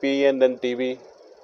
PNN TV।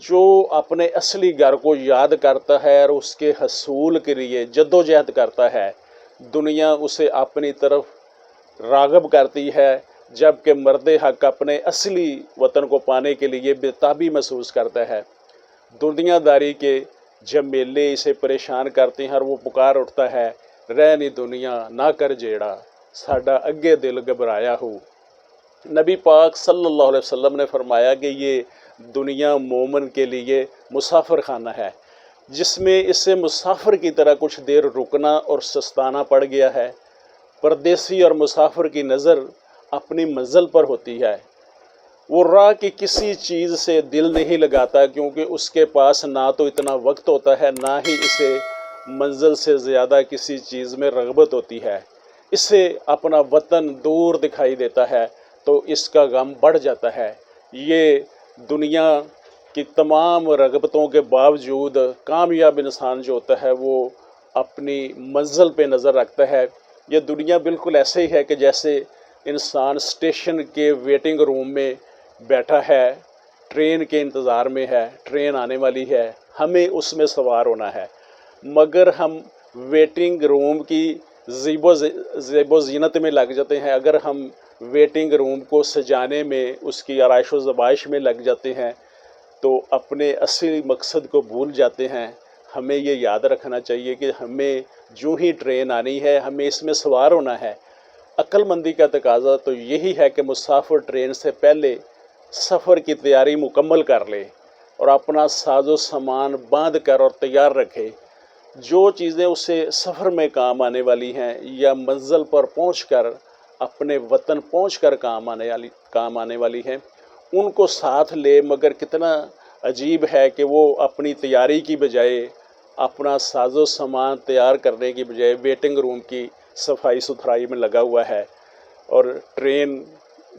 جو اپنے اصلی گھر کو یاد کرتا ہے اور اس کے حصول کے لیے جدوجہد کرتا ہے، دنیا اسے اپنی طرف راغب کرتی ہے، جبکہ مرد حق اپنے اصلی وطن کو پانے کے لیے بےتابی محسوس کرتا ہے۔ دنیا داری کے جھمیلے اسے پریشان کرتے ہیں اور وہ پکار اٹھتا ہے، رہنی دنیا نہ کر جیڑا، ساڈا اگے دل گھبرایا ہو۔ نبی پاک صلی اللہ علیہ وسلم نے فرمایا کہ یہ دنیا مومن کے لیے مسافر خانہ ہے، جس میں اسے مسافر کی طرح کچھ دیر رکنا اور سستانا پڑ گیا ہے۔ پردیسی اور مسافر کی نظر اپنی منزل پر ہوتی ہے، وہ راہ کی کسی چیز سے دل نہیں لگاتا، کیونکہ اس کے پاس نہ تو اتنا وقت ہوتا ہے، نہ ہی اسے منزل سے زیادہ کسی چیز میں رغبت ہوتی ہے۔ اسے اپنا وطن دور دکھائی دیتا ہے تو اس کا غم بڑھ جاتا ہے۔ یہ دنیا کی تمام رغبتوں کے باوجود کامیاب انسان جو ہوتا ہے وہ اپنی منزل پہ نظر رکھتا ہے۔ یہ دنیا بالکل ایسے ہی ہے کہ جیسے انسان اسٹیشن کے ویٹنگ روم میں بیٹھا ہے، ٹرین کے انتظار میں ہے، ٹرین آنے والی ہے، ہمیں اس میں سوار ہونا ہے، مگر ہم ویٹنگ روم کی زیب و زینت میں لگ جاتے ہیں۔ اگر ہم ویٹنگ روم کو سجانے میں، اس کی آرائش و زبائش میں لگ جاتے ہیں تو اپنے اصلی مقصد کو بھول جاتے ہیں۔ ہمیں یہ یاد رکھنا چاہیے کہ ہمیں جو ہی ٹرین آنی ہے ہمیں اس میں سوار ہونا ہے۔ عقل مندی کا تقاضا تو یہی ہے کہ مسافر ٹرین سے پہلے سفر کی تیاری مکمل کر لے اور اپنا ساز و سامان باندھ کر اور تیار رکھے۔ جو چیزیں اسے سفر میں کام آنے والی ہیں یا منزل پر پہنچ کر، اپنے وطن پہنچ کر کام آنے والی ہیں، ان کو ساتھ لے۔ مگر کتنا عجیب ہے کہ وہ اپنی تیاری کی بجائے، اپنا ساز و سامان تیار کرنے کی بجائے ویٹنگ روم کی صفائی ستھرائی میں لگا ہوا ہے، اور ٹرین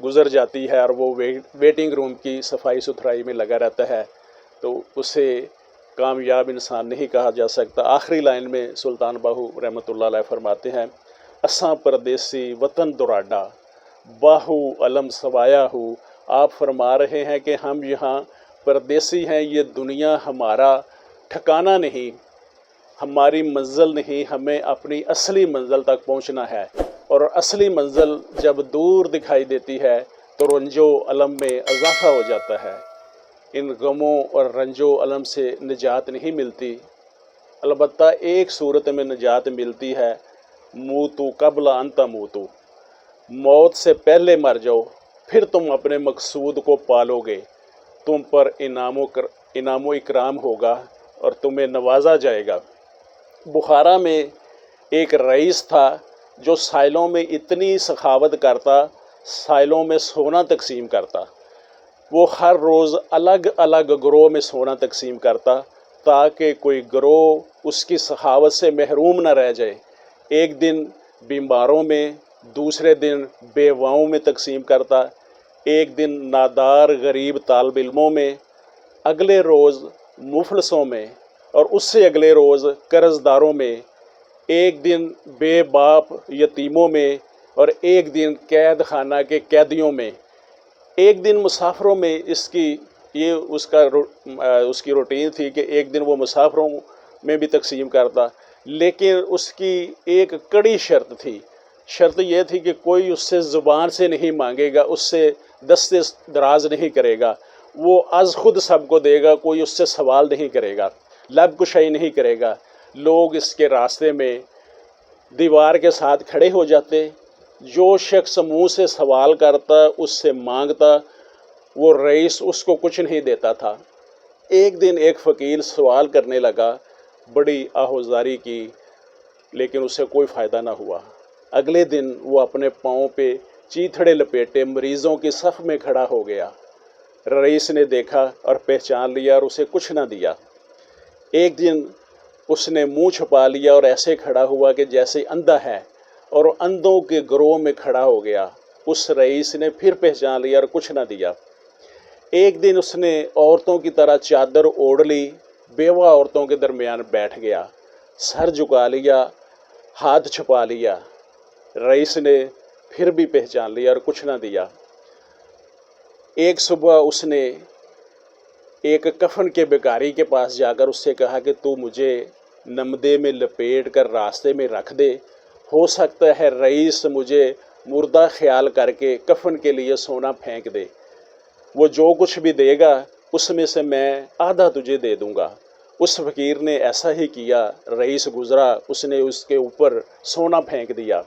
گزر جاتی ہے اور وہ ویٹنگ روم کی صفائی ستھرائی میں لگا رہتا ہے، تو اسے کامیاب انسان نہیں کہا جا سکتا۔ آخری لائن میں سلطان باہو رحمۃ اللہ علیہ فرماتے ہیں، اساں پردیسی وطن دراڈا باہو علم سوایا ہو۔ آپ فرما رہے ہیں کہ ہم یہاں پردیسی ہیں، یہ دنیا ہمارا ٹھکانہ نہیں، ہماری منزل نہیں، ہمیں اپنی اصلی منزل تک پہنچنا ہے، اور اصلی منزل جب دور دکھائی دیتی ہے تو رنج و الم میں اضافہ ہو جاتا ہے۔ ان غموں اور رنج و الم سے نجات نہیں ملتی، البتہ ایک صورت میں نجات ملتی ہے، موتو قبل ان تموتو، موت سے پہلے مر جاؤ، پھر تم اپنے مقصود کو پالو گے، تم پر انعام و اکرام ہوگا اور تمہیں نوازا جائے گا۔ بخارا میں ایک رئیس تھا جو سائلوں میں اتنی سخاوت کرتا، سائلوں میں سونا تقسیم کرتا۔ وہ ہر روز الگ الگ گروہ میں سونا تقسیم کرتا تاکہ کوئی گروہ اس کی سخاوت سے محروم نہ رہ جائے۔ ایک دن بیماروں میں، دوسرے دن بیواؤں میں تقسیم کرتا، ایک دن نادار غریب طالب علموں میں، اگلے روز مفلسوں میں، اور اس سے اگلے روز قرض داروں میں، ایک دن بے باپ یتیموں میں، اور ایک دن قید خانہ کے قیدیوں میں، ایک دن مسافروں میں۔ اس کی روٹین تھی کہ ایک دن وہ مسافروں میں بھی تقسیم کرتا، لیکن اس کی ایک کڑی شرط تھی۔ شرط یہ تھی کہ کوئی اس سے زبان سے نہیں مانگے گا، اس سے دستے دراز نہیں کرے گا، وہ از خود سب کو دے گا، کوئی اس سے سوال نہیں کرے گا، لب کشائی نہیں کرے گا۔ لوگ اس کے راستے میں دیوار کے ساتھ کھڑے ہو جاتے، جو شخص منہ سے سوال کرتا، اس سے مانگتا، وہ رئیس اس کو کچھ نہیں دیتا تھا۔ ایک دن ایک فقیر سوال کرنے لگا، بڑی آہوزاری کی، لیکن اسے کوئی فائدہ نہ ہوا۔ اگلے دن وہ اپنے پاؤں پہ چیتھڑے لپیٹے مریضوں کی صف میں کھڑا ہو گیا۔ رئیس نے دیکھا اور پہچان لیا اور اسے کچھ نہ دیا۔ ایک دن اس نے منہ چھپا لیا اور ایسے کھڑا ہوا کہ جیسے اندھا ہے، اور اندھوں کے گروہ میں کھڑا ہو گیا۔ اس رئیس نے پھر پہچان لیا اور کچھ نہ دیا۔ ایک دن اس نے عورتوں کی طرح چادر اوڑھ لی، بیوہ عورتوں کے درمیان بیٹھ گیا، سر جھکا لیا، ہاتھ چھپا لیا۔ رئیس نے پھر بھی پہچان لیا اور کچھ نہ دیا۔ ایک صبح اس نے ایک کفن کے بیکاری کے پاس جا کر اس سے کہا کہ تو مجھے نمدے میں لپیٹ کر راستے میں رکھ دے، ہو سکتا ہے رئیس مجھے مردہ خیال کر کے کفن کے لیے سونا پھینک دے، وہ جو کچھ بھی دے گا اس میں سے میں آدھا تجھے دے دوں گا۔ اس فقیر نے ایسا ہی کیا، رئیس گزرا، اس نے اس کے اوپر سونا پھینک دیا،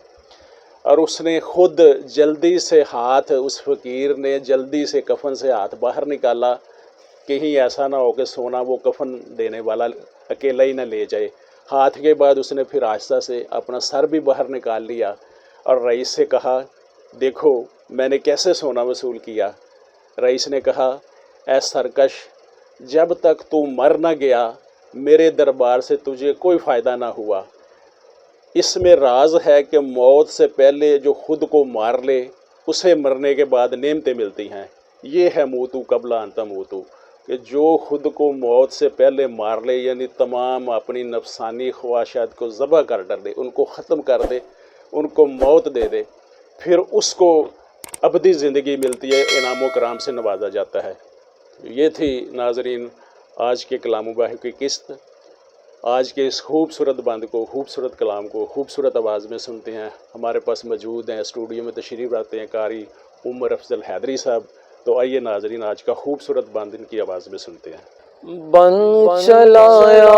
اور اس نے خود جلدی سے اس فقیر نے جلدی سے کفن سے ہاتھ باہر نکالا، کہیں ایسا نہ ہو کہ سونا وہ کفن دینے والا اکیلا ہی نہ لے جائے۔ ہاتھ کے بعد اس نے پھر آہستہ سے اپنا سر بھی باہر نکال لیا اور رئیس سے کہا، دیکھو میں نے کیسے سونا وصول کیا۔ رئیس نے کہا، اے سرکش، جب تک تو مر نہ گیا میرے دربار سے تجھے کوئی فائدہ نہ ہوا۔ اس میں راز ہے کہ موت سے پہلے جو خود کو مار لے اسے مرنے کے بعد نعمتیں ملتی ہیں۔ یہ ہے موتو قبل ان تموتو، کہ جو خود کو موت سے پہلے مار لے، یعنی تمام اپنی نفسانی خواہشات کو ذبح کر دے، ان کو ختم کر دے، ان کو موت دے دے، پھر اس کو ابدی زندگی ملتی ہے، انعام و کرام سے نوازا جاتا ہے۔ یہ تھی ناظرین آج کے کلام باہو کی قسط۔ آج کے اس خوبصورت بند کو، خوبصورت کلام کو خوبصورت آواز میں سنتے ہیں۔ ہمارے پاس موجود ہیں، اسٹوڈیو میں تشریف رکھتے ہیں قاری عمر افضل حیدری صاحب۔ تو آئیے ناظرین آج کا خوبصورت بند ان کی آواز میں سنتے ہیں۔ بند چلایا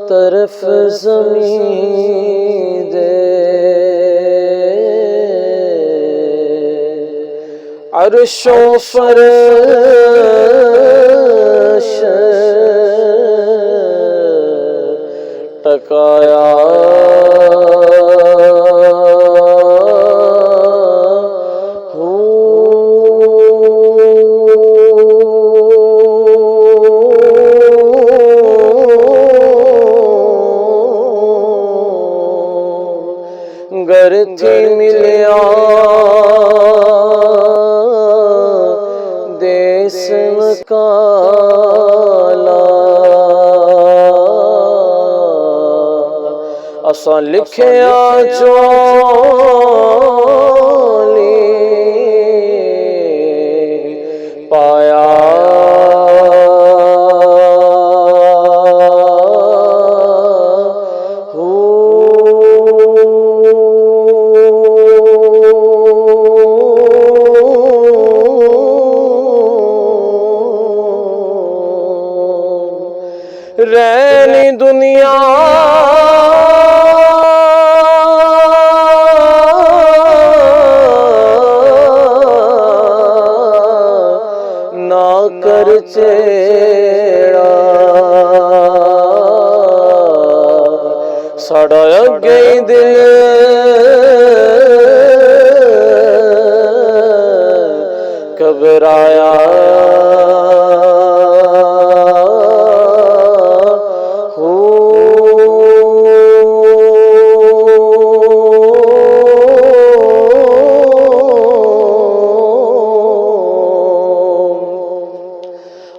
طرف زمین دے، عرش و فرش ٹکایا، گر تھی ملیا دیس مکالا، اساں لکھیا چولی پایا، رہنی دنیا نہ کر چیڑا، ساڑا اگے دل گھبرایا،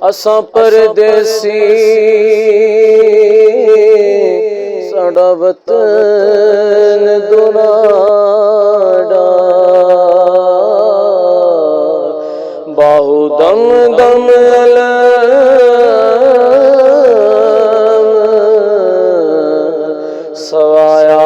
اساں پردیسی ساڑا وطن دراڑا، باہو دم دم علم سوایا،